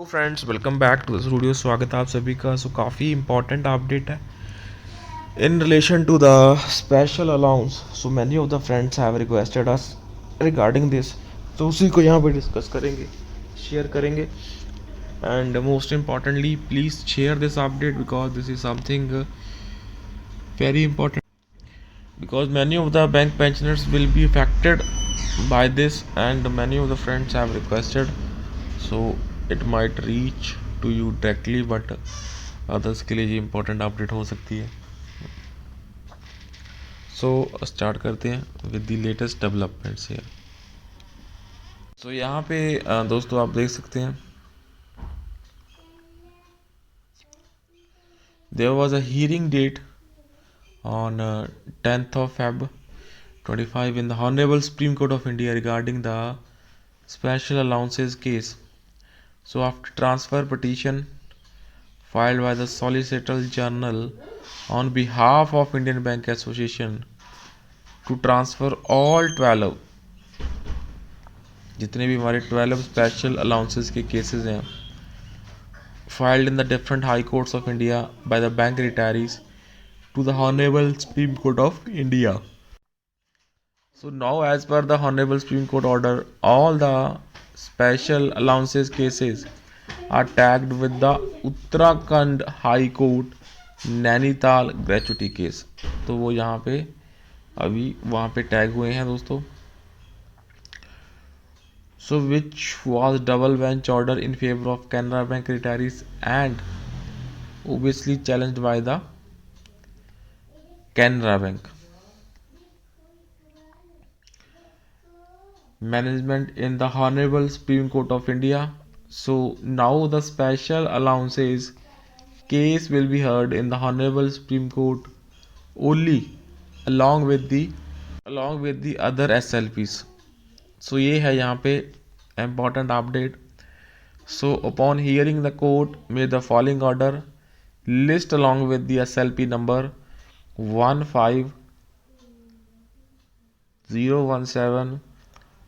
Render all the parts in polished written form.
Friends, welcome back to this video. स्वागत है आप सभी का। काफ़ी इंपॉर्टेंट अपडेट है in relation to the special allowance. Many of the friends have requested us regarding this, तो उसी को यहाँ पे डिस्कस करेंगे, शेयर करेंगे। And most importantly please share this update because this is something very important, because many of the bank pensioners will be affected by this and many of the friends have requested, so it might reach to you directly, but others के लिए ये important update हो सकती है। Start करते हैं with the latest developments here। यहाँ पे दोस्तों आप देख सकते हैं, there was a hearing date on 10th of Feb 25 in the Honorable Supreme Court of India regarding the special allowances case. So after transfer petition filed by the Solicitor General on behalf of Indian Bank Association to transfer all 12 जितने भी हमारे 12 special allowances के cases हैं filed in the different high courts of India by the bank retirees to the Honorable Supreme Court of India. So now, as per the Honorable Supreme Court order, all the special allowances cases are tagged with the Uttarakhand High Court Nainital gratuity case. तो वो यहाँ पे अभी वहाँ पे tag हुए हैं दोस्तों। So which was double bench order in favor of Canara Bank retirees and obviously challenged by the Canara Bank management in the Honorable Supreme Court of India. So now the special allowances case will be heard in the Honorable Supreme Court only along with the other SLPs. So ये है यहाँ पे important update. So upon hearing the court made the following order, list along with the SLP number 15017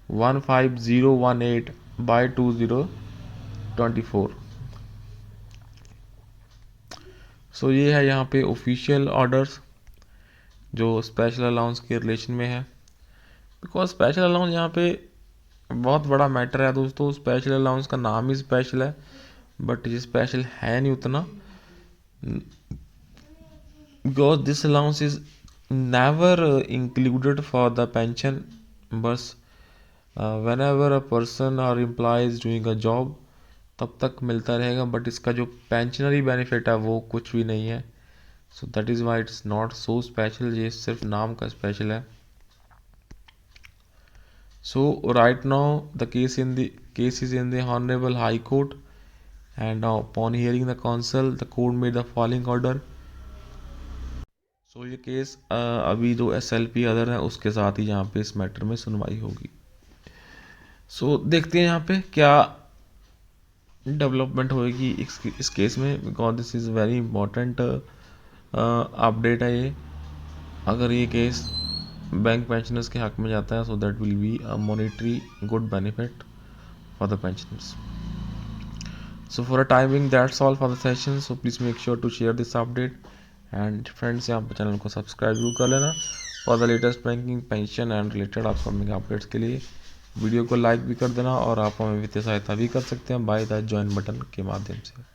15018 by 2024। सो ये है यहाँ पे official orders जो special allowance के रिलेशन में है। बिकॉज स्पेशल अलाउंस यहाँ पे बहुत बड़ा मैटर है दोस्तों। स्पेशल अलाउंस का नाम ही स्पेशल है, बट ये स्पेशल है नहीं उतना, because this allowance is never included for the pension. बस वेन एवर अ पर्सन और employee is doing a job तब तक मिलता रहेगा, बट इसका जो पेंशनरी बेनिफिट है वो कुछ भी नहीं है। So that is why it's not so special, ये सिर्फ नाम का स्पेशल है। So right now the case is in the Honorable High Court and upon hearing the counsel the court made the following order. सो ये case अभी जो SLP other है उसके साथ ही यहाँ पे इस मैटर में सुनवाई होगी। सो देखते हैं यहाँ पे क्या डेवलपमेंट होएगी इस केस में, because this is very important update है ये। अगर ये केस बैंक पेंशनर्स के हक में जाता है, so that will be a monetary good benefit for the pensioners. So for a timing that's all for the session. So please make sure to share this update and friends यहाँ पर channel को subscribe जरूर कर लेना for the latest banking, pension and related upcoming updates के लिए। Video को like भी कर देना और आप हमें वित्तीय सहायता भी कर सकते हैं बाय द ज्वाइन बटन के माध्यम से।